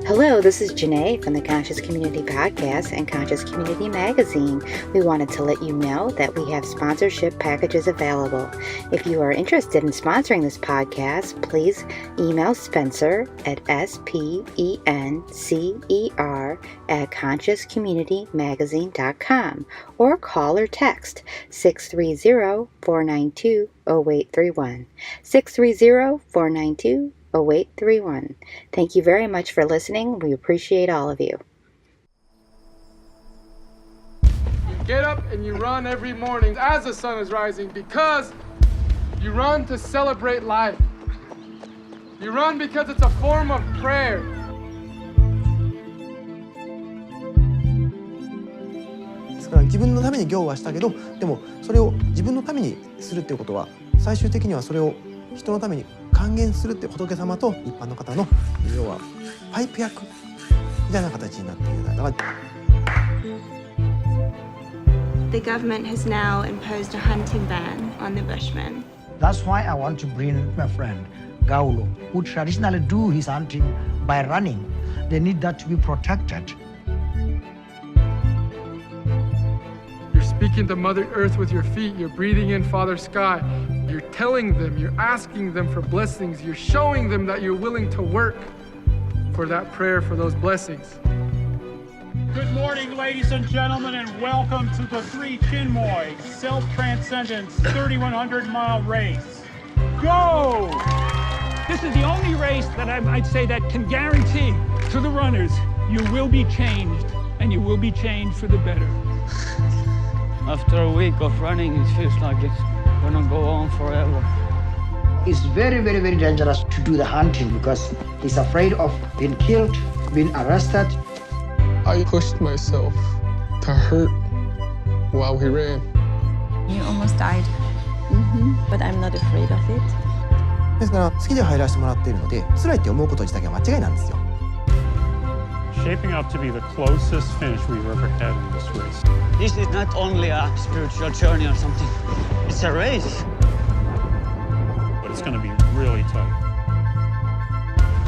Hello, this is Janae from the Conscious Community Podcast and Conscious Community Magazine. We wanted to let you know that we have sponsorship packages available. If you are interested in sponsoring this podcast, please email Spencer at spencer@consciouscommunitymagazine.com or call or text 630-492-0831. 630-492-0831. Thank you very much for listening. We appreciate all of you. You get up and you run every morning as the sun is rising because you run to celebrate life. You run because it's a form of prayer. ですから自分のために行はしたけど、でもそれを自分のためにするっていうことは最終的にはそれを人のために還元するって仏様と一般の方の要はパイプ役みたいな形になっている。だから The government has now imposed a hunting ban on the Bushmen. That's why I want to bring my friend Gaulo, who traditionally do his hunting by running. They need that to be protected. You're speaking to Mother Earth with your feet. You're breathing in Father Sky. You're telling them, you're asking them for blessings. You're showing them that you're willing to work for that prayer, for those blessings. Good morning, ladies and gentlemen, and welcome to the Sri Chinmoy Self-Transcendence 3,100-mile race. Go! This is the only race that I'd say that can guarantee to the runners you will be changed, and you will be changed for the better. After a week of running, it feels like it's gonna go on forever. It's very, very, very dangerous to do the hunting because he's afraid of being killed, being arrested. I pushed myself to hurt while we ran. You almost died, but I'm not afraid of it. ですから好きで入らせてもらっているので辛いって思うこと自体が間違いなんですよ。Shaping up to be the closest finish we've ever had in this race. This is not only a spiritual journey or something. It's a race. But it's going to be really tight.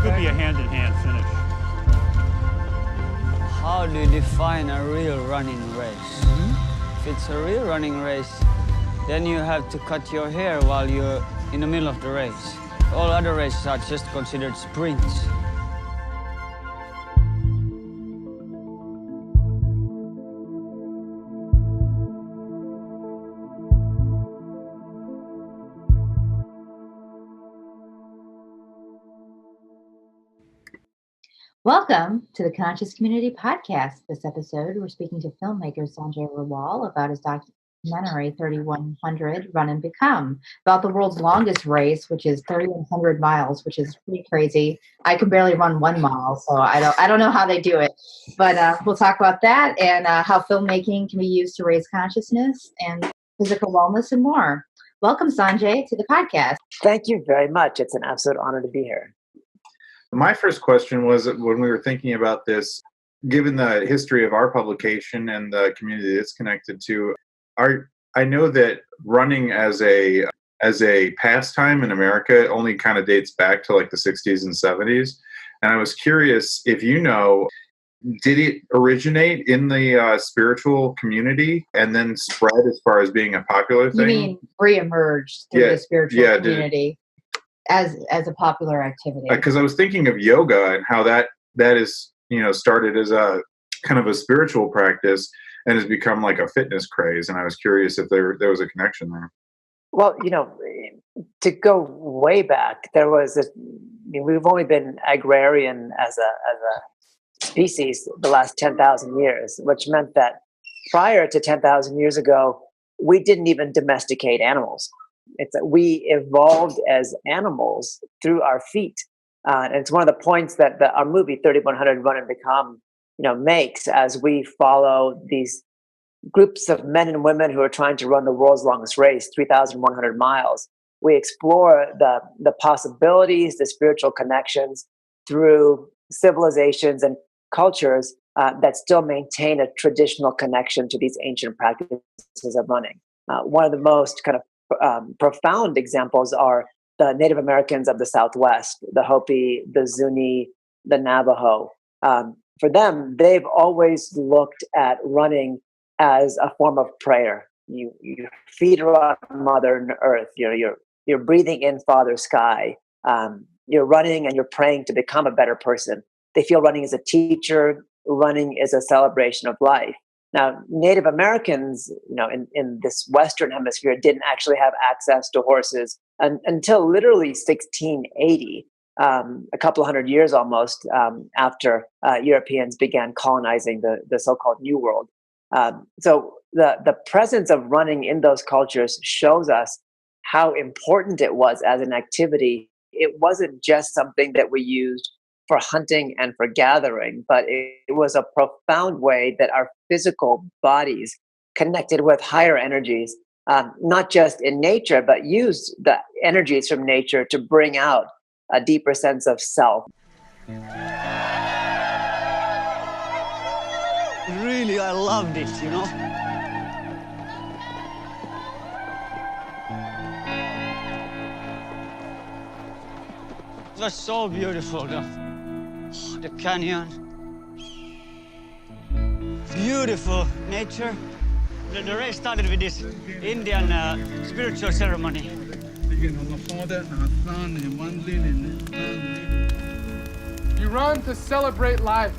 Could be a hand-in-hand finish. How do you define a real running race? If it's a real running race, then you have to cut your hair while you're in the middle of the race. All other races are just considered sprints. Welcome to the Conscious Community Podcast. This episode, we're speaking to filmmaker Sanjay Rawal about his documentary 3,100 Run and Become, about the world's longest race, which is 3,100 miles, which is pretty crazy. I can barely run 1 mile, so I don't know how they do it. But we'll talk about that and how filmmaking can be used to raise consciousness and physical wellness and more. Welcome, Sanjay, to the podcast. Thank you very much. It's an absolute honor to be here. My first question was when we were thinking about this, given the history of our publication and the community it's connected to, I know that running as a pastime in America only kind of dates back to like the 60s and 70s. And I was curious if you know, did it originate in the spiritual community and then spread as far as being a popular thing? You mean re-emerged through the spiritual community? As a popular activity, because I was thinking of yoga and how that is started as a kind of a spiritual practice and has become like a fitness craze, and I was curious if there was a connection there. Well, to go way back, we've only been agrarian as a species the last 10,000 years, which meant that prior to 10,000 years ago, we didn't even domesticate animals. It's that we evolved as animals through our feet. And it's one of the points that our movie 3100 Run and Become, makes as we follow these groups of men and women who are trying to run the world's longest race, 3,100 miles. We explore the possibilities, the spiritual connections through civilizations and cultures that still maintain a traditional connection to these ancient practices of running. One of the most kind of profound examples are the Native Americans of the Southwest, the Hopi, the Zuni, the Navajo. For them, they've always looked at running as a form of prayer. Your feet are on Mother Earth. You're breathing in Father Sky. You're running and you're praying to become a better person. They feel running is a teacher. Running is a celebration of life. Now, Native Americans, in this Western hemisphere, didn't actually have access to horses until literally 1680, a couple of hundred years almost after Europeans began colonizing the so-called New World. So the presence of running in those cultures shows us how important it was as an activity. It wasn't just something that we used for hunting and for gathering, but it was a profound way that our physical bodies connected with higher energies, not just in nature, but used the energies from nature to bring out a deeper sense of self. Really, I loved it, It was so beautiful, the canyon. Beautiful nature. The race started with this Indian spiritual ceremony. You run to celebrate life.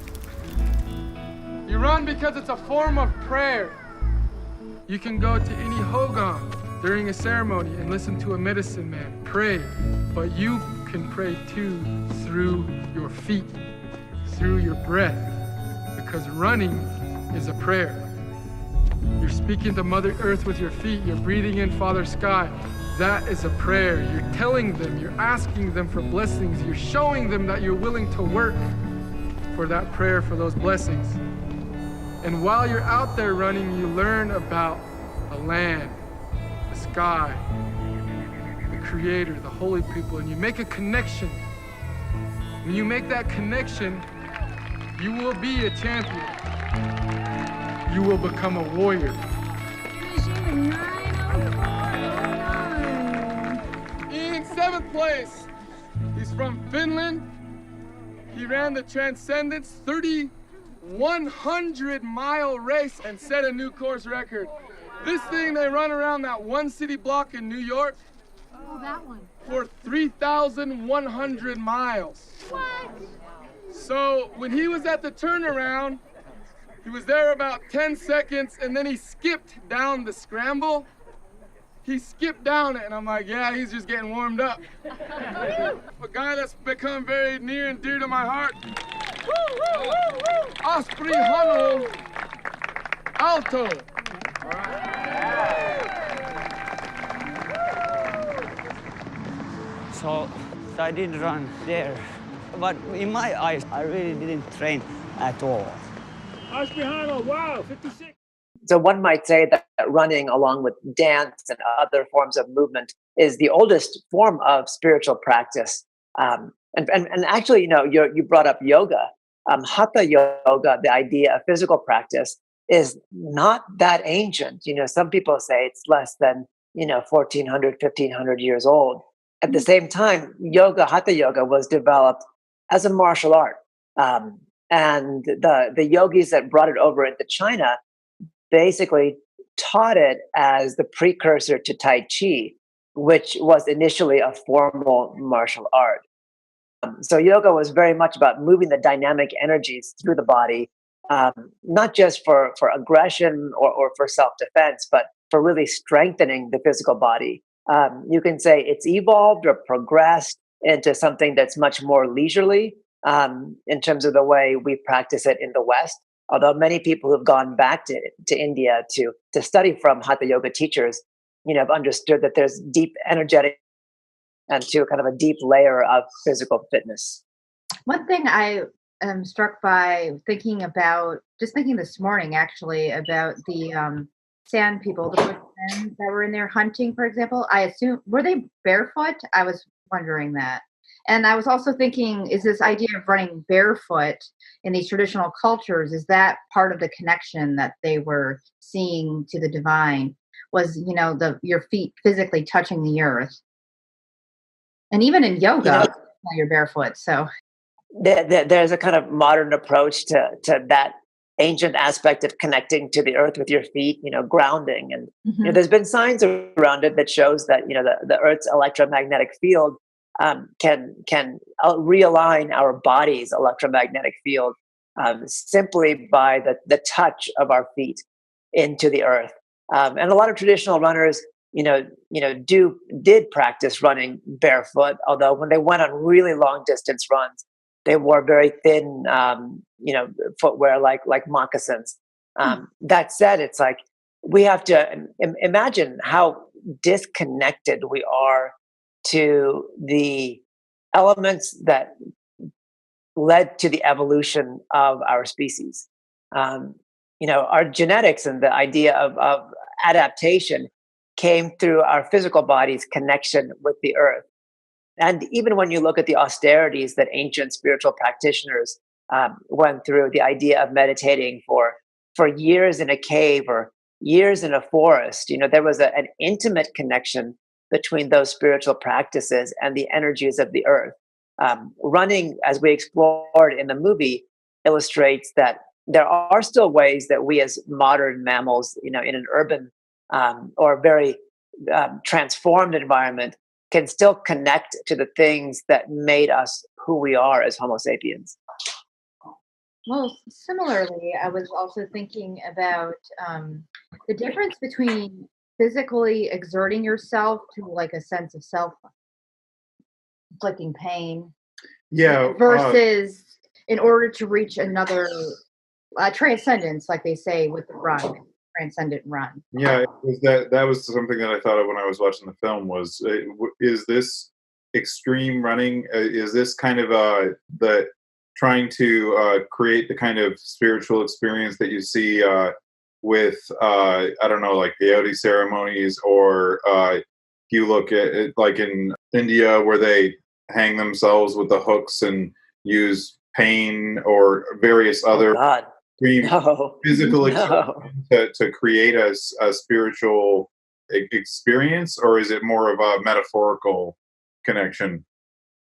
You run because it's a form of prayer. You can go to any hogan during a ceremony and listen to a medicine man pray, but you can pray too through your feet, through your breath, because running is a prayer. You're speaking to Mother Earth with your feet. You're breathing in Father Sky. That is a prayer. You're telling them, you're asking them for blessings. You're showing them that you're willing to work for that prayer, for those blessings. And while you're out there running, you learn about the land, the sky, the Creator, the holy people, and you make a connection. When you make that connection, you will be a champion. You will become a warrior. In 7th place, he's from Finland. He ran the Transcendence 3,100-mile race and set a new course record. This thing, they run around that one city block in New York. Oh, that one. For 3,100 miles. What? So when he was at the turnaround, he was there about 10 seconds, and then he skipped down the scramble. He skipped down it, and I'm like, yeah, he's just getting warmed up. A guy that's become very near and dear to my heart. Osprey Hano Alto. So I did run there, but in my eyes, I really didn't train at all. Osprey Hano, wow, 56. So one might say that running, along with dance and other forms of movement, is the oldest form of spiritual practice. And actually, you brought up yoga. Hatha yoga, the idea of physical practice, is not that ancient. Some people say it's less than 1,400, 1,500 years old. At the same time, hatha yoga was developed as a martial art. And the yogis that brought it over into China basically taught it as the precursor to Tai Chi, which was initially a formal martial art. So yoga was very much about moving the dynamic energies through the body, not just for aggression or for self-defense, but for really strengthening the physical body. You can say it's evolved or progressed into something that's much more leisurely in terms of the way we practice it in the West. Although many people who've gone back to India to study from hatha yoga teachers have understood that there's deep energetic and to kind of a deep layer of physical fitness. One thing I am struck by thinking this morning, actually, about the sand people, the Bushmen that were in there hunting, for example. I assume, were they barefoot? I was wondering that. And I was also thinking, is this idea of running barefoot in these traditional cultures, is that part of the connection that they were seeing to the divine? Was, your feet physically touching the earth? And even in yoga, you're barefoot, so. There's a kind of modern approach to that ancient aspect of connecting to the earth with your feet, grounding. And there's been science around it that shows that the earth's electromagnetic field can realign our body's electromagnetic field simply by the touch of our feet into the earth. And a lot of traditional runners did practice running barefoot, although when they went on really long distance runs, they wore very thin, footwear like moccasins. That said, it's like we have to imagine how disconnected we are to the elements that led to the evolution of our species. Our genetics and the idea of adaptation came through our physical body's connection with the earth. And even when you look at the austerities that ancient spiritual practitioners went through, the idea of meditating for years in a cave or years in a forest, there was an intimate connection between those spiritual practices and the energies of the earth. Running, as we explored in the movie, illustrates that there are still ways that we as modern mammals, in an urban or very transformed environment, can still connect to the things that made us who we are as Homo sapiens. Well, similarly, I was also thinking about the difference between physically exerting yourself to like a sense of self-inflicting pain, versus in order to reach another transcendence, like they say with the run. Transcendent run. Yeah, that was something that I thought of when I was watching the film. Is this extreme running? Is this kind of the trying to create the kind of spiritual experience that you see with I don't know, like peyote ceremonies, or you look at it like in India where they hang themselves with the hooks and use pain or various other physical experience to create a spiritual experience, or is it more of a metaphorical connection?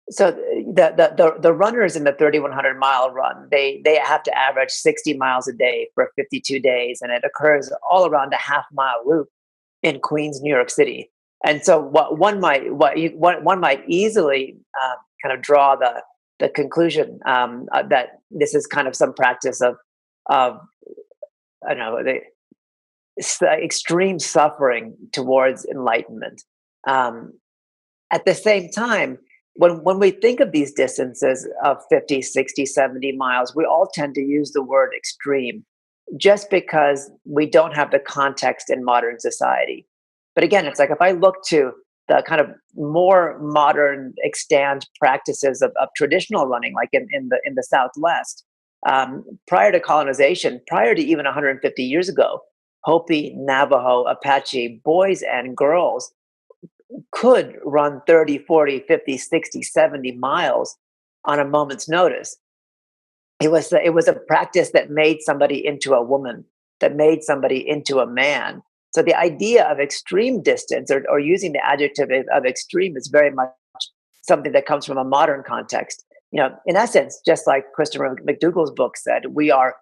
So the runners in the 3,100 mile run, they have to average 60 miles a day for 52 days, and it occurs all around a half-mile loop in Queens, New York City. And so one might easily kind of draw the conclusion that this is kind of some practice of I don't know, the extreme suffering towards enlightenment. At the same time, when we think of these distances of 50, 60, 70 miles, we all tend to use the word extreme just because we don't have the context in modern society. But again, it's like if I look to the kind of more modern extant practices of traditional running, like in the Southwest, prior to colonization, prior to even 150 years ago, Hopi, Navajo, Apache, boys and girls could run 30, 40, 50, 60, 70 miles on a moment's notice. It was a practice that made somebody into a woman, that made somebody into a man. So the idea of extreme distance or using the adjective of extreme is very much something that comes from a modern context. In essence, just like Christopher McDougall's book said, our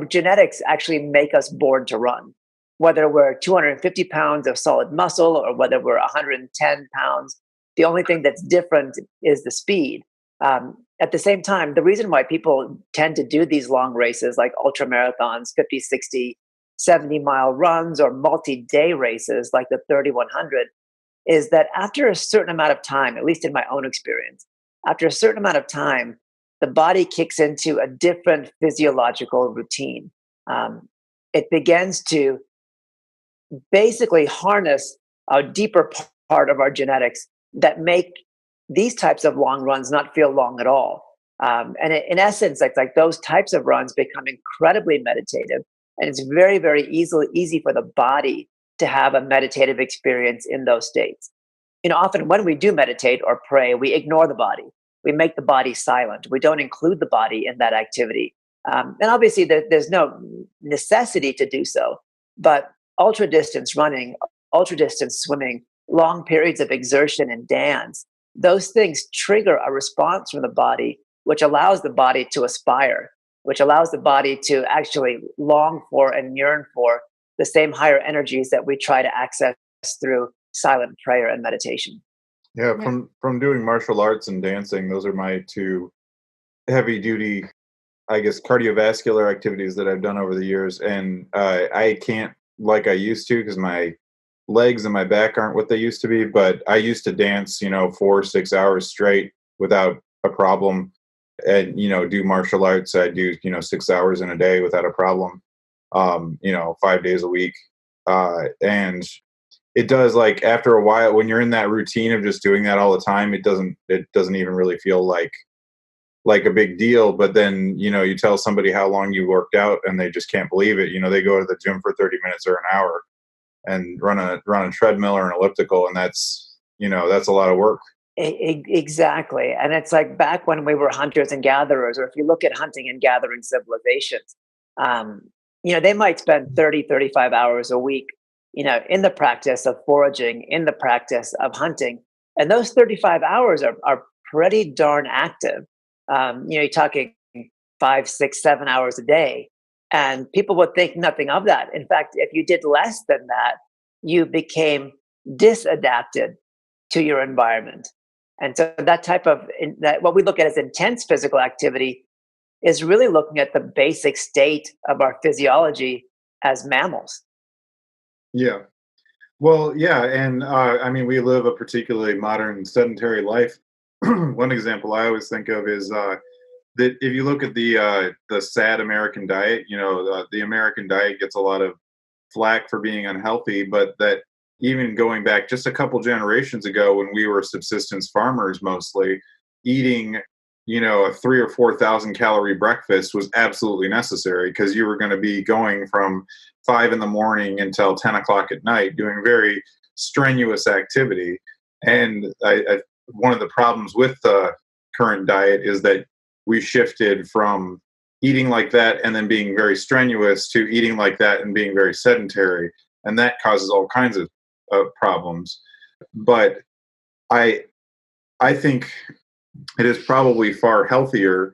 genetics actually make us born to run. Whether we're 250 pounds of solid muscle or whether we're 110 pounds, the only thing that's different is the speed. At the same time, the reason why people tend to do these long races like ultra marathons, 50, 60, 70-mile runs, or multi-day races like the 3,100 is that after a certain amount of time, at least in my own experience, after a certain amount of time, the body kicks into a different physiological routine. It begins to basically harness a deeper part of our genetics that make these types of long runs not feel long at all. And in essence, like those types of runs become incredibly meditative, and it's very, very easy for the body to have a meditative experience in those states. Often when we do meditate or pray, we ignore the body. We make the body silent. We don't include the body in that activity. And obviously, there's no necessity to do so. But ultra distance running, ultra distance swimming, long periods of exertion and dance, those things trigger a response from the body, which allows the body to aspire, which allows the body to actually long for and yearn for the same higher energies that we try to access through silent prayer and meditation. Yeah, from doing martial arts and dancing, those are my two heavy duty, I guess, cardiovascular activities that I've done over the years. And I can't like I used to because my legs and my back aren't what they used to be. But I used to dance, 4-6 hours straight without a problem. And, do martial arts. I do, 6 hours in a day without a problem, 5 days a week. And it does, like, after a while, when you're in that routine of just doing that all the time, it doesn't even really feel like a big deal. But then, you tell somebody how long you worked out and they just can't believe it. They go to the gym for 30 minutes or an hour and run a treadmill or an elliptical. And that's a lot of work. Exactly. And it's like back when we were hunters and gatherers, or if you look at hunting and gathering civilizations, they might spend 30, 35 hours a week, in the practice of foraging, in the practice of hunting. And those 35 hours are pretty darn active. You're talking 5, 6, 7 hours a day. And people would think nothing of that. In fact, if you did less than that, you became disadapted to your environment. And so that type of, what we look at as intense physical activity is really looking at the basic state of our physiology as mammals. Yeah. Well, yeah. And we live a particularly modern sedentary life. One example I always think of is that if you look at the sad American diet, the American diet gets a lot of flack for being unhealthy, but that even going back just a couple generations ago when we were subsistence farmers mostly, eating, a 3,000 or 4,000 calorie breakfast was absolutely necessary because you were going to be going from 5 in the morning until 10 o'clock at night doing very strenuous activity. And one of the problems with the current diet is that we shifted from eating like that and then being very strenuous to eating like that and being very sedentary. And that causes all kinds of problems. But I think it is probably far healthier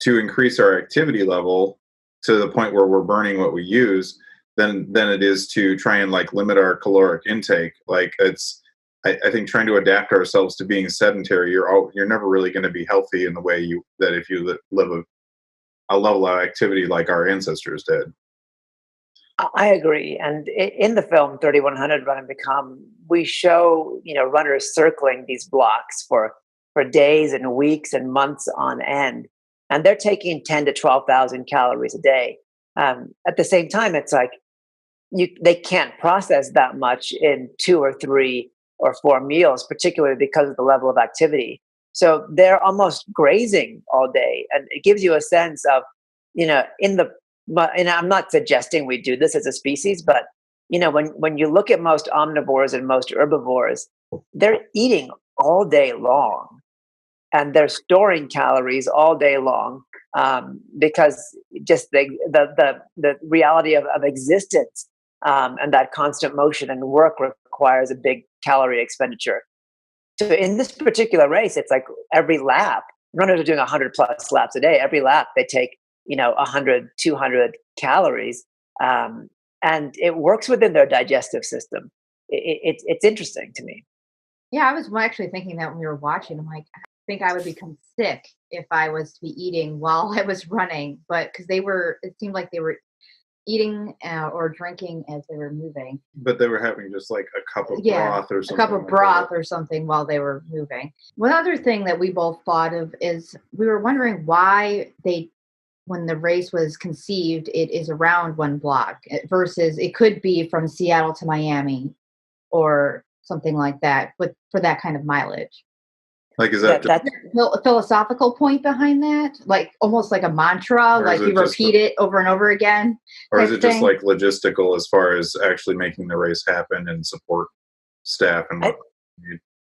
to increase our activity level to the point where we're burning what we use than it is to try and limit our caloric intake. I think trying to adapt ourselves to being sedentary, you're never really going to be healthy in the way that if you live a level of activity like our ancestors did. I agree. And in the film 3100 Run and Become, we show, runners circling these blocks for days and weeks and months on end. And they're taking 10 to 12,000 calories a day. At the same time, it's like they can't process that much in 2 or 3 or 4 meals, particularly because of the level of activity. So they're almost grazing all day. And it gives you a sense of, and I'm not suggesting we do this as a species, but when you look at most omnivores and most herbivores, they're eating all day long, and they're storing calories all day long because just the reality of existence and that constant motion and work requires a big calorie expenditure. So in this particular race, it's like every lap, runners are doing 100 plus laps a day. Every lap they take 100, 200 calories, and it works within their digestive system. It's interesting to me. Yeah, I was actually thinking that when we were watching. I'm like, I think I would become sick if I was to be eating while I was running, but because it seemed like they were eating or drinking as they were moving. But they were having just a cup of broth or something. A cup of broth or something while they were moving. One other thing that we both thought of is we were wondering why they when the race was conceived, it is around 1 block versus it could be from Seattle to Miami or something like that, but for that kind of mileage. Like, is that That, just, that A philosophical point behind that? Like almost like a mantra, Or is like it you just repeat it over and over again? or is type it just thing? like logistical as far as actually making the race happen and support staff and what?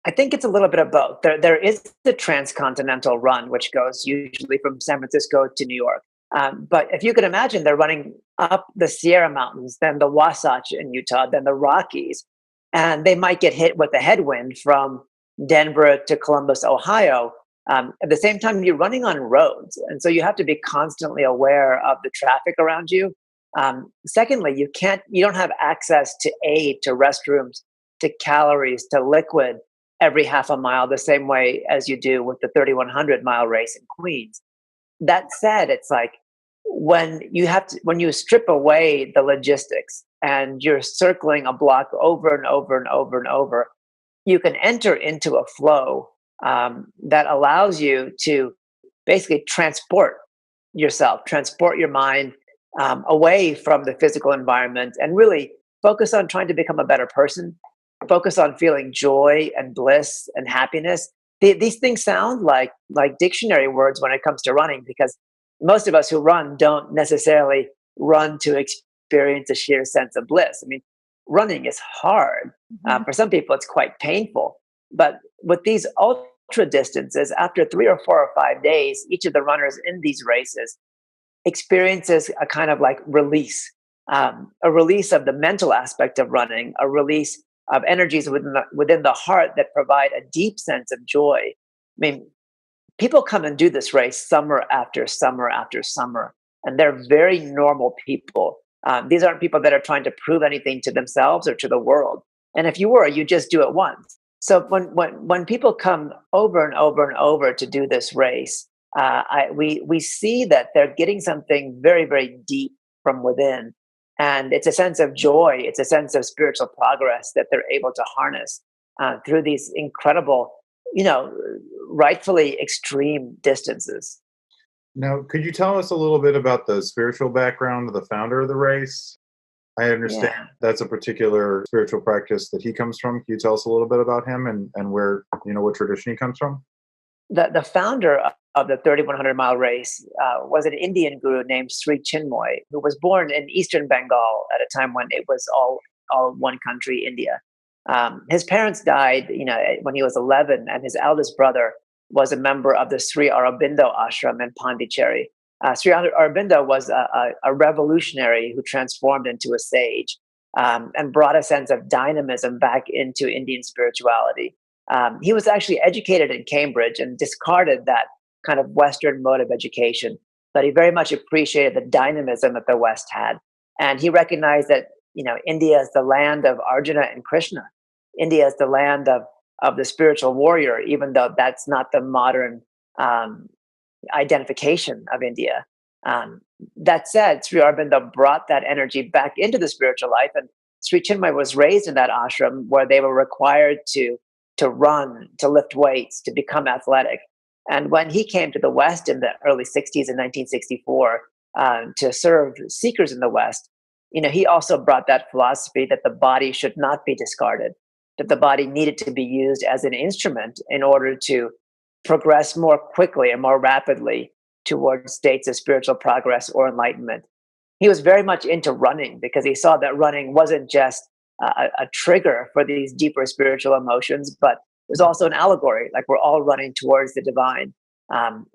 I think it's a little bit of both. There is the transcontinental run, which goes usually from San Francisco to New York. But if you could imagine, they're running up the Sierra Mountains, then the Wasatch in Utah, then the Rockies, and they might get hit with a headwind from Denver to Columbus, Ohio. At the same time, you're running on roads, and so you have to be constantly aware of the traffic around you. Secondly, you don't have access to aid, to restrooms, to calories, to liquid every half a mile the same way as you do with the 3,100-mile race in Queens. That said, it's like when you strip away the logistics and you're circling a block over and over and over and over, you can enter into a flow that allows you to basically transport yourself, transport your mind away from the physical environment and really focus on trying to become a better person, focus on feeling joy and bliss and happiness. These things sound like dictionary words when it comes to running, because most of us who run don't necessarily run to experience a sheer sense of bliss. I mean, running is hard. For some people, it's quite painful. But with these ultra distances, after 3 or 4 or 5 days, each of the runners in these races experiences a kind of like release, a release of the mental aspect of running, a release of energies within the heart that provide a deep sense of joy. I mean, people come and do this race summer after summer after summer, and they're very normal people. These aren't people that are trying to prove anything to themselves or to the world. And if you were, you just do it once. So when people come over and over and over to do this race, we see that they're getting something very, very deep from within. And it's a sense of joy. It's a sense of spiritual progress that they're able to harness through these incredible, rightfully extreme distances. Now, could you tell us a little bit about the spiritual background of the founder of the race? I understand that's a particular spiritual practice that he comes from. Can you tell us a little bit about him and where, what tradition he comes from? The founder of the 3,100-mile race was an Indian guru named Sri Chinmoy, who was born in eastern Bengal at a time when it was all one country, India. His parents died, when he was 11, and his eldest brother was a member of the Sri Aurobindo ashram in Pondicherry. Sri Aurobindo was a revolutionary who transformed into a sage and brought a sense of dynamism back into Indian spirituality. He was actually educated in Cambridge and discarded that kind of Western mode of education, but he very much appreciated the dynamism that the West had. And he recognized that, India is the land of Arjuna and Krishna. India is the land of the spiritual warrior, even though that's not the modern identification of India. That said, Sri Aurobindo brought that energy back into the spiritual life, and Sri Chinmoy was raised in that ashram where they were required to run, to lift weights, to become athletic. And when he came to the West in the early 60s in 1964 to serve seekers in the West, he also brought that philosophy that the body should not be discarded, that the body needed to be used as an instrument in order to progress more quickly and more rapidly towards states of spiritual progress or enlightenment. He was very much into running because he saw that running wasn't just a trigger for these deeper spiritual emotions, but it was also an allegory, like we're all running towards the divine.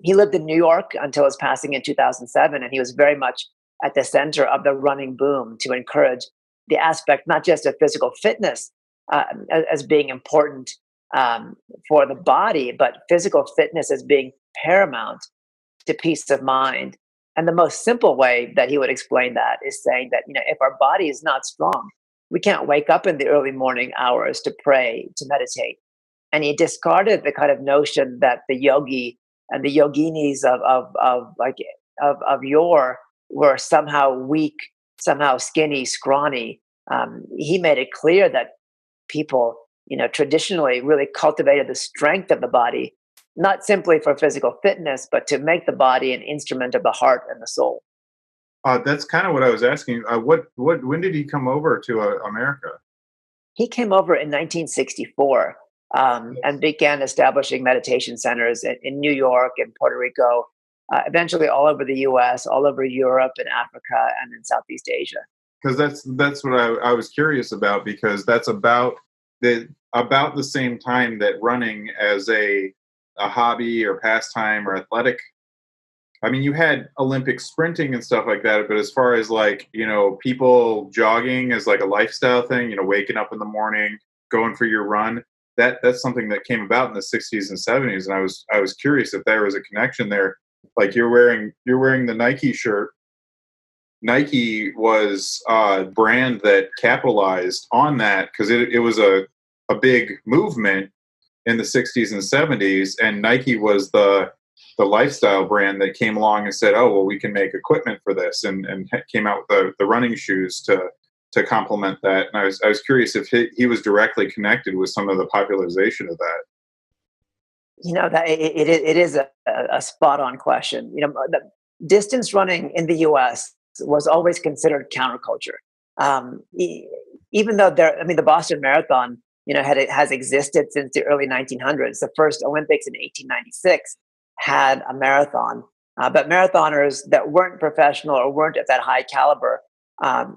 He lived in New York until his passing in 2007, and he was very much at the center of the running boom to encourage the aspect, not just of physical fitness as being important for the body, but physical fitness as being paramount to peace of mind. And the most simple way that he would explain that is saying that, if our body is not strong, we can't wake up in the early morning hours to pray, to meditate. And he discarded the kind of notion that the yogi and the yoginis of yore were somehow weak, somehow skinny, scrawny. He made it clear that people, traditionally really cultivated the strength of the body not simply for physical fitness, but to make the body an instrument of the heart and the soul. That's kind of what I was asking. When did he come over to America? He came over in 1964 and began establishing meditation centers in New York and Puerto Rico, eventually all over the U.S., all over Europe and Africa, and in Southeast Asia. Because that's what I was curious about, because that's about the same time that running as a hobby or pastime or athletic. I mean, you had Olympic sprinting and stuff like that, but as far as like, people jogging as like a lifestyle thing, waking up in the morning, going for your run, that's something that came about in the 60s and 70s. And I was curious if there was a connection there. Like you're wearing the Nike shirt. Nike was a brand that capitalized on that because it was a big movement in the 60s and 70s, and Nike was the lifestyle brand that came along and said, oh, well, we can make equipment for this, and came out with the running shoes to complement that. And I was curious if he was directly connected with some of the popularization of that. That it is a spot on question. The distance running in the U.S. was always considered counterculture. Even though the Boston Marathon, has existed since the early 1900s. The first Olympics in 1896 had a marathon, but marathoners that weren't professional or weren't at that high caliber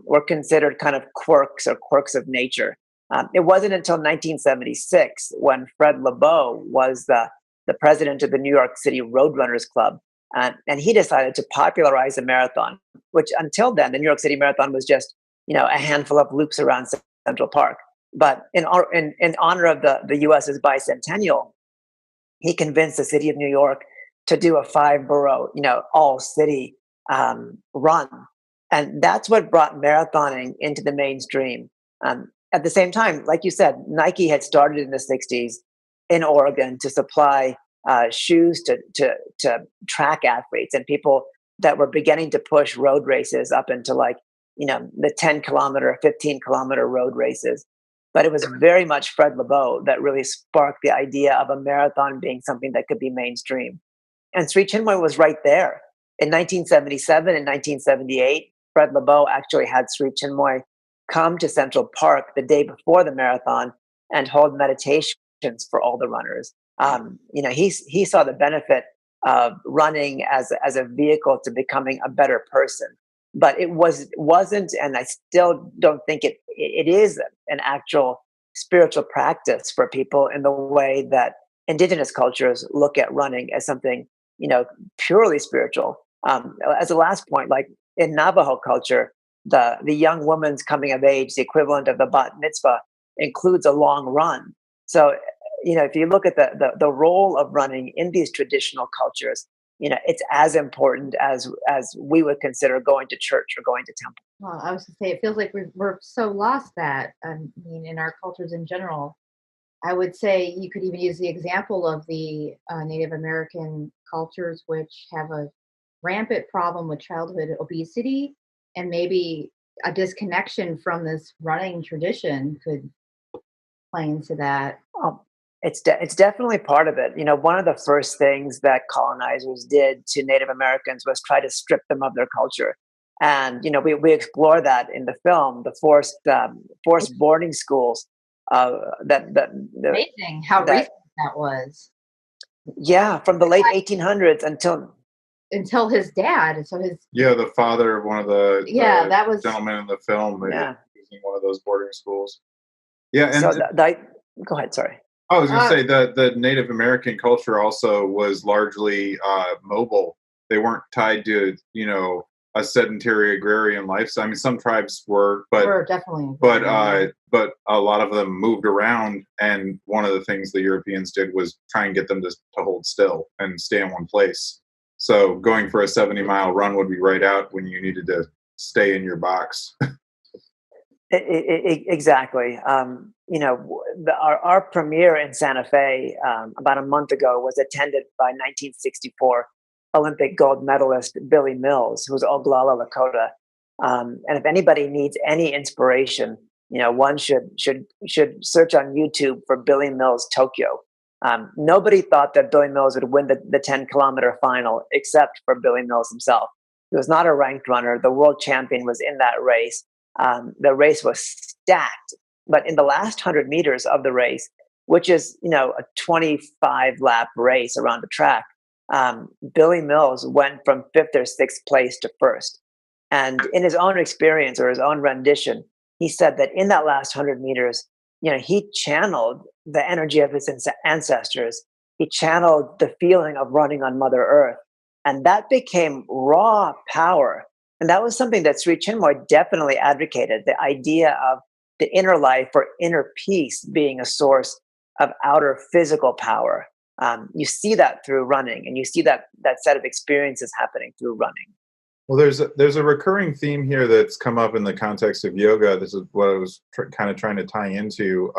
were considered kind of quirks of nature. It wasn't until 1976 when Fred Lebow was the president of the New York City Roadrunners Club, and he decided to popularize the marathon, which until then, the New York City Marathon was just, a handful of loops around Central Park. But in honor of the U.S.'s bicentennial, he convinced the city of New York to do a 5-borough, all-city run. And that's what brought marathoning into the mainstream. At the same time, like you said, Nike had started in the 60s in Oregon to supply shoes to track athletes and people that were beginning to push road races up into the 10-kilometer, 15-kilometer road races. But it was very much Fred Lebow that really sparked the idea of a marathon being something that could be mainstream. And Sri Chinmoy was right there. In 1977 and 1978, Fred Lebow actually had Sri Chinmoy come to Central Park the day before the marathon and hold meditations for all the runners. He saw the benefit of running as a vehicle to becoming a better person. But it wasn't, and I still don't think it is an actual spiritual practice for people in the way that indigenous cultures look at running as something, purely spiritual. As a last point, like in Navajo culture, the young woman's coming of age, the equivalent of the bat mitzvah, includes a long run. So, if you look at the role of running in these traditional cultures, it's as important as we would consider going to church or going to temple. Well, I was going to say, it feels like we're so lost that, in our cultures in general. I would say you could even use the example of the Native American cultures, which have a rampant problem with childhood obesity, and maybe a disconnection from this running tradition could play into that. It's definitely part of it. One of the first things that colonizers did to Native Americans was try to strip them of their culture. And, we explore that in the film, the forced boarding schools. Amazing how recent that was. Yeah, from the late 1800s until his dad. The father of one of the that was gentlemen in the film. Yeah, in one of those boarding schools. Yeah, and so go ahead. Sorry. I was going to say that the Native American culture also was largely mobile. They weren't tied to, a sedentary agrarian lifestyle. I mean, some tribes were, but definitely. But a lot of them moved around, and one of the things the Europeans did was try and get them to hold still and stay in one place. So going for a 70-mile run would be right out when you needed to stay in your box. Exactly. Our premiere in Santa Fe about a month ago was attended by 1964 Olympic gold medalist Billy Mills, who's Oglala Lakota. And if anybody needs any inspiration, one should search on YouTube for Billy Mills Tokyo. Nobody thought that Billy Mills would win the 10-kilometer final except for Billy Mills himself. He was not a ranked runner. The world champion was in that race. The race was stacked. But in the last 100 meters of the race, which is, a 25-lap race around the track, Billy Mills went from 5th or 6th place to 1st. And in his own experience or his own rendition, he said that in that last 100 meters, he channeled the energy of his ancestors. He channeled the feeling of running on Mother Earth. And that became raw power. And that was something that Sri Chinmoy definitely advocated, the idea of the inner life or inner peace being a source of outer physical power. You see that through running, and you see that set of experiences happening through running. Well, there's a recurring theme here that's come up in the context of yoga. This is what I was kind of trying to tie into,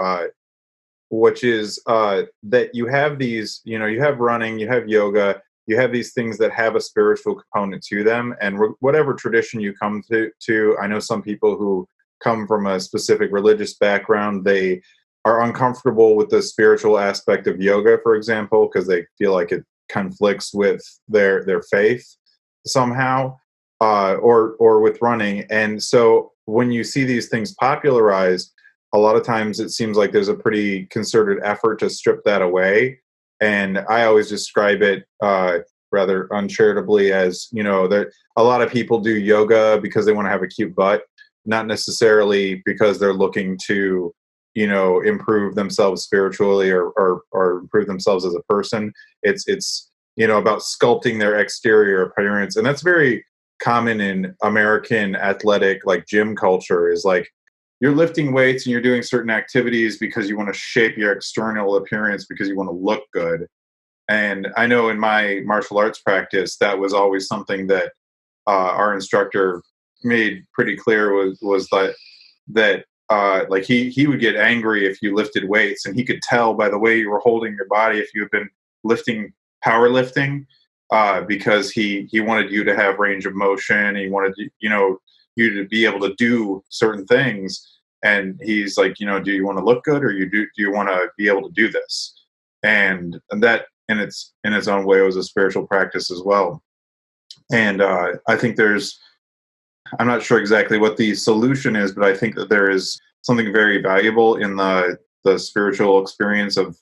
which is that you have these, you have running, you have yoga, you have these things that have a spiritual component to them. And whatever tradition you come to, I know some people who come from a specific religious background, they are uncomfortable with the spiritual aspect of yoga, for example, because they feel like it conflicts with their faith somehow. Or with running. And so when you see these things popularized, a lot of times it seems like there's a pretty concerted effort to strip that away. And I always describe it rather uncharitably as, that a lot of people do yoga because they want to have a cute butt, not necessarily because they're looking to, improve themselves spiritually or improve themselves as a person. It's about sculpting their exterior appearance. And that's very common in American athletic, like gym culture, is like you're lifting weights and you're doing certain activities because you want to shape your external appearance because you want to look good. And I know in my martial arts practice, that was always something that our instructor made pretty clear was that like he would get angry if you lifted weights, and he could tell by the way you were holding your body if you had been powerlifting. Because he wanted you to have range of motion. He wanted you to be able to do certain things. And he's like, do you want to look good, or do you want to be able to do this? And that in its own way was a spiritual practice as well. And I think I'm not sure exactly what the solution is, but I think that there is something very valuable in the spiritual experience of,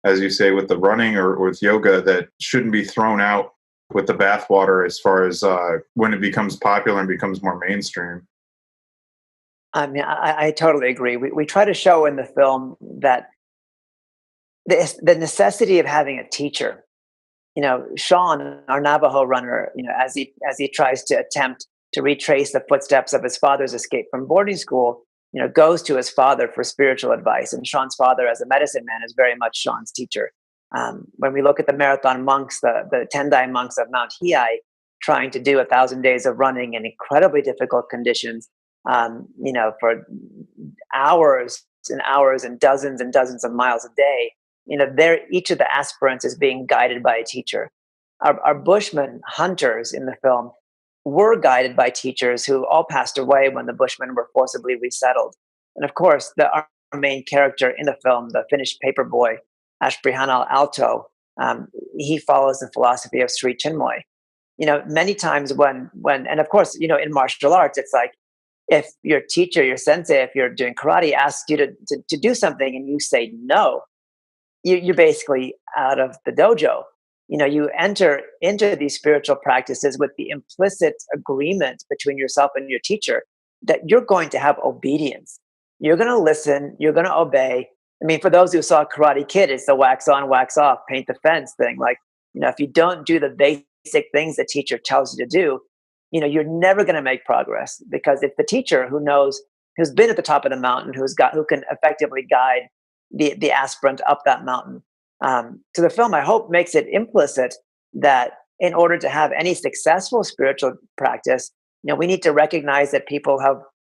as you say, with the running or with yoga, that shouldn't be thrown out with the bathwater as far as when it becomes popular and becomes more mainstream. I mean, I totally agree. We try to show in the film that the necessity of having a teacher. Sean, our Navajo runner, as he tries to attempt to retrace the footsteps of his father's escape from boarding school, goes to his father for spiritual advice. And Sean's father, as a medicine man, is very much Sean's teacher. When we look at the marathon monks, the Tendai monks of Mount Hiei, trying to do 1,000 days of running in incredibly difficult conditions, for hours and hours and dozens of miles a day, each of the aspirants is being guided by a teacher. Our Bushmen hunters in the film were guided by teachers who all passed away when the Bushmen were forcibly resettled. And of course, our main character in the film, the Finnish paperboy, Ashprihanal Alto, he follows the philosophy of Sri Chinmoy. Many times when, and of course, in martial arts, it's like, if your teacher, your sensei, if you're doing karate, asks you to do something and you say no, you're basically out of the dojo. You enter into these spiritual practices with the implicit agreement between yourself and your teacher that you're going to have obedience. You're going to listen. You're going to obey. I mean, for those who saw Karate Kid, it's the wax on, wax off, paint the fence thing. Like, if you don't do the basic things the teacher tells you to do, you're never going to make progress, because it's the teacher who's been at the top of the mountain, who can effectively guide the aspirant up that mountain. So the film, I hope, makes it implicit that in order to have any successful spiritual practice, we need to recognize that people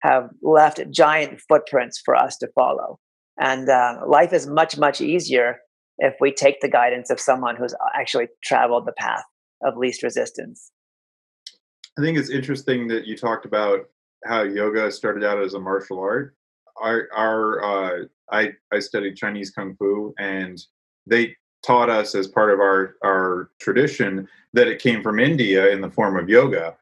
have left giant footprints for us to follow. And life is much, much easier if we take the guidance of someone who's actually traveled the path of least resistance. I think it's interesting that you talked about how yoga started out as a martial art. I studied Chinese Kung Fu, and they taught us as part of our tradition that it came from India in the form of yoga,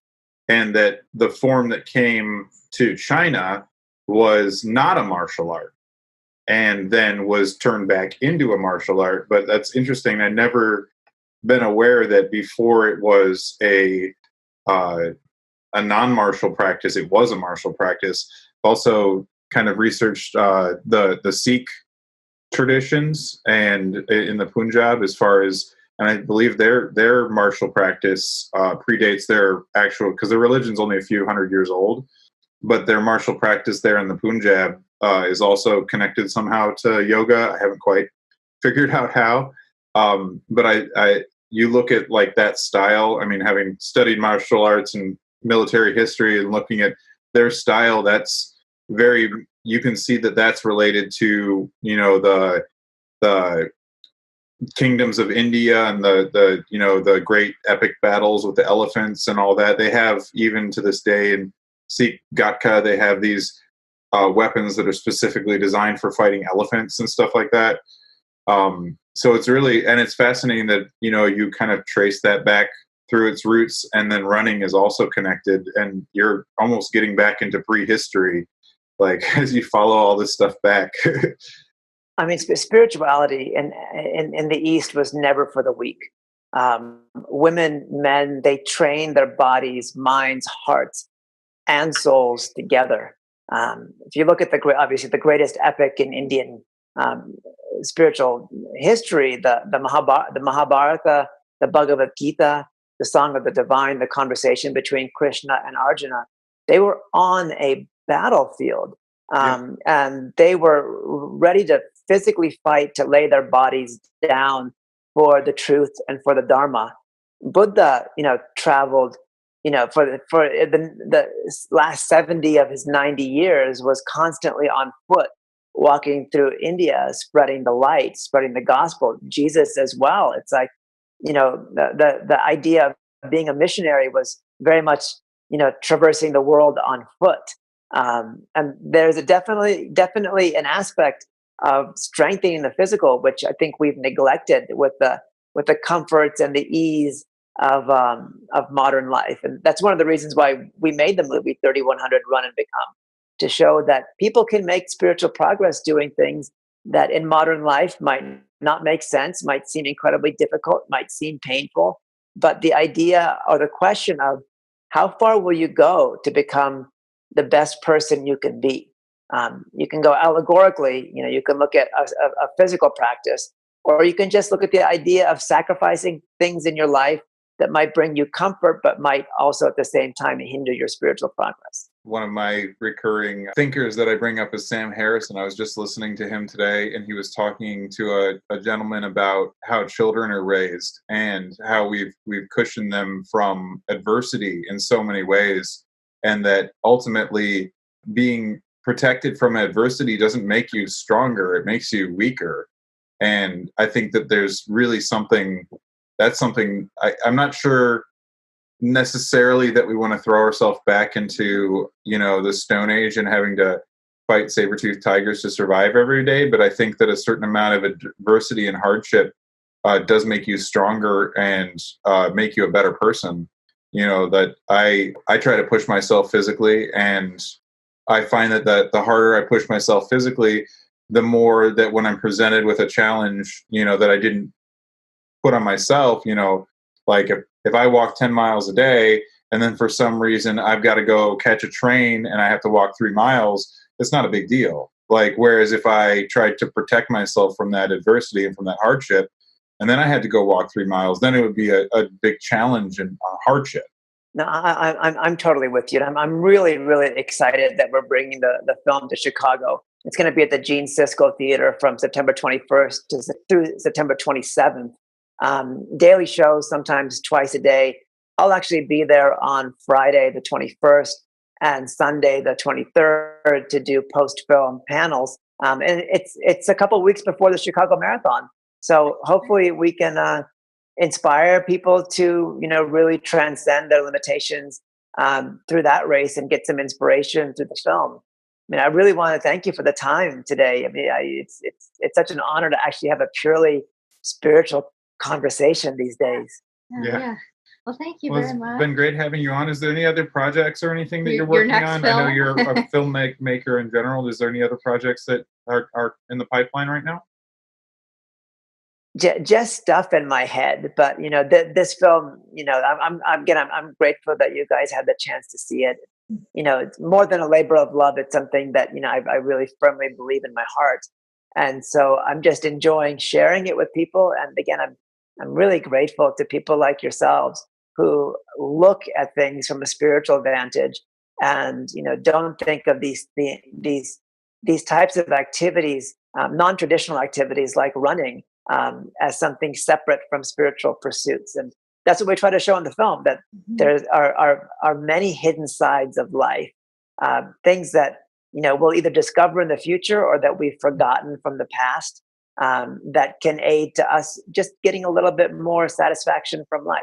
and that the form that came to China was not a martial art and then was turned back into a martial art. But that's interesting. I'd never been aware that before it was a non-martial practice, it was a martial practice. Also kind of researched the Sikh traditions and in the Punjab, as far as, and I believe their martial practice predates their actual, because their religion's only a few hundred years old, but their martial practice there in the Punjab is also connected somehow to yoga. I haven't quite figured out how, but you look at like that style. I mean, having studied martial arts and military history and looking at their style, that's very, you can see that that's related to, you know, the kingdoms of India and the you know, the great epic battles with the elephants and all that. They have, even to this day in Sikh Gatka, they have these weapons that are specifically designed for fighting elephants and stuff like that. So it's really, and it's fascinating that, you know, you kind of trace that back through its roots, and then running is also connected, and you're almost getting back into prehistory, like as you follow all this stuff back. I mean, spirituality in the East was never for the weak. Women, men, they train their bodies, minds, hearts, and souls together. If you look at obviously the greatest epic in Indian spiritual history, the Mahabharata, the Bhagavad Gita, the Song of the Divine, the conversation between Krishna and Arjuna, they were on a battlefield, and they were ready to physically fight, to lay their bodies down for the truth and for the Dharma. Buddha, you know, traveled, you know, for the last 70 of his 90 years was constantly on foot, walking through India, spreading the light, spreading the gospel. Jesus as well. It's like, you know, the idea of being a missionary was very much, you know, traversing the world on foot. And there's definitely an aspect of strengthening the physical, which I think we've neglected with the comforts and the ease of modern life. And that's one of the reasons why we made the movie 3100 Run and Become, to show that people can make spiritual progress doing things that in modern life might not make sense, might seem incredibly difficult, might seem painful. But the idea or the question of how far will you go to become the best person you can be? You can go allegorically, you know, you can look at a physical practice, or you can just look at the idea of sacrificing things in your life that might bring you comfort, but might also at the same time hinder your spiritual progress. One of my recurring thinkers that I bring up is Sam Harrison. I was just listening to him today, and he was talking to a gentleman about how children are raised and how we've cushioned them from adversity in so many ways, and that ultimately being protected from adversity doesn't make you stronger, it makes you weaker. And I think that there's really something, I'm not sure necessarily that we want to throw ourselves back into, you know, the Stone Age and having to fight saber-toothed tigers to survive every day, but I think that a certain amount of adversity and hardship does make you stronger and make you a better person. You know, that I try to push myself physically, and I find that the harder I push myself physically, the more that when I'm presented with a challenge, you know, that I didn't put on myself, you know, like if I walk 10 miles a day and then for some reason I've got to go catch a train and I have to walk 3 miles, it's not a big deal. Like, whereas if I tried to protect myself from that adversity and from that hardship, and then I had to go walk 3 miles, then it would be a big challenge and hardship. No, I'm totally with you. I'm really, really excited that we're bringing the film to Chicago. It's going to be at the Gene Siskel Theater from September 21st through September 27th. Daily shows, sometimes twice a day. I'll actually be there on Friday the 21st and Sunday the 23rd to do post-film panels. And it's a couple of weeks before the Chicago Marathon. So hopefully we can inspire people to, you know, really transcend their limitations through that race and get some inspiration through the film. I mean, I really want to thank you for the time today. I mean, it's such an honor to actually have a purely spiritual conversation these days. Yeah. Well, thank you Well, very it's much. been great having you on. Is there any other projects or anything that you're Your working next on? I know film? you're a filmmaker in general. Is there any other projects that are in the pipeline right now? Just stuff in my head, but this film, I'm grateful that you guys had the chance to see it. It's more than a labor of love. It's something that I really firmly believe in my heart, and so I'm just enjoying sharing it with people. And again, I'm really grateful to people like yourselves who look at things from a spiritual vantage, and don't think of these types of activities, non-traditional activities like running, as something separate from spiritual pursuits. And that's what we try to show in the film, that there are many hidden sides of life, things that we'll either discover in the future or that we've forgotten from the past, that can aid to us just getting a little bit more satisfaction from life.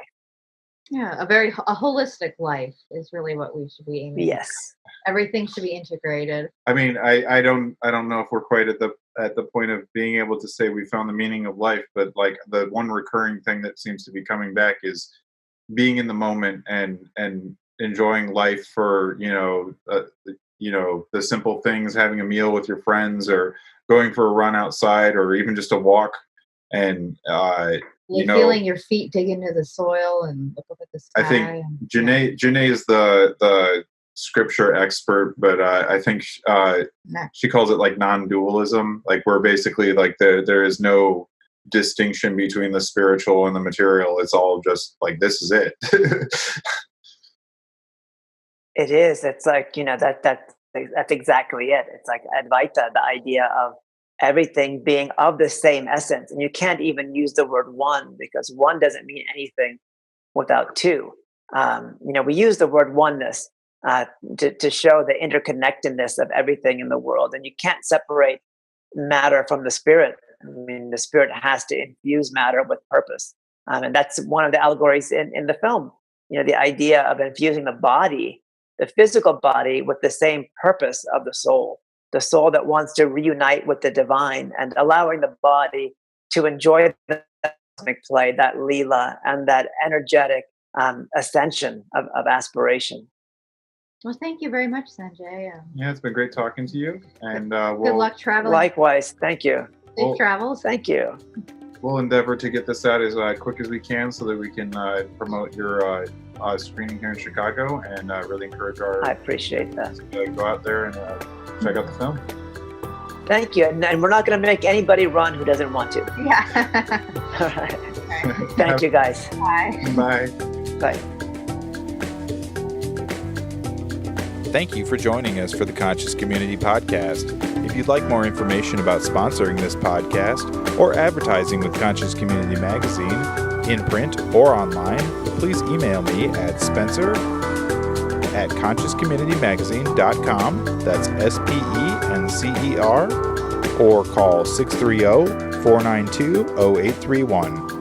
Yeah, a holistic life is really what we should be aiming. Yes. Everything should be integrated. I mean, I don't know if we're quite at the point of being able to say we found the meaning of life, but like the one recurring thing that seems to be coming back is being in the moment and enjoying life for the simple things, having a meal with your friends or going for a run outside or even just a walk, and feeling your feet dig into the soil and look up at the sky. I think Janae is the scripture expert, but I think she calls it like non-dualism, like where basically like there is no distinction between the spiritual and the material. It's all just like, this is it. It is. It's like, that's exactly it. It's like Advaita, the idea of everything being of the same essence. And you can't even use the word one, because one doesn't mean anything without two. We use the word oneness to show the interconnectedness of everything in the world. And you can't separate matter from the spirit. I mean, the spirit has to infuse matter with purpose. And that's one of the allegories in the film. The idea of infusing the body, the physical body, with the same purpose of the soul that wants to reunite with the divine, and allowing the body to enjoy the cosmic play, that lila, and that energetic ascension of aspiration. Well, thank you very much, Sanjay. Yeah, it's been great talking to you, and good luck traveling. Likewise, thank you. Safe travels. Thank you. We'll endeavor to get this out as quick as we can so that we can promote your screening here in Chicago, and really encourage I appreciate that. To go out there and check out the film. Thank you. And we're not going to make anybody run who doesn't want to. Yeah. All right. Okay. Thank you, guys. Bye. Bye. Bye. Thank you for joining us for the Conscious Community Podcast. If you'd like more information about sponsoring this podcast or advertising with Conscious Community Magazine, in print or online, please email me at spencer@consciouscommunitymagazine.com. That's SPENCER, or call 630-492-0831.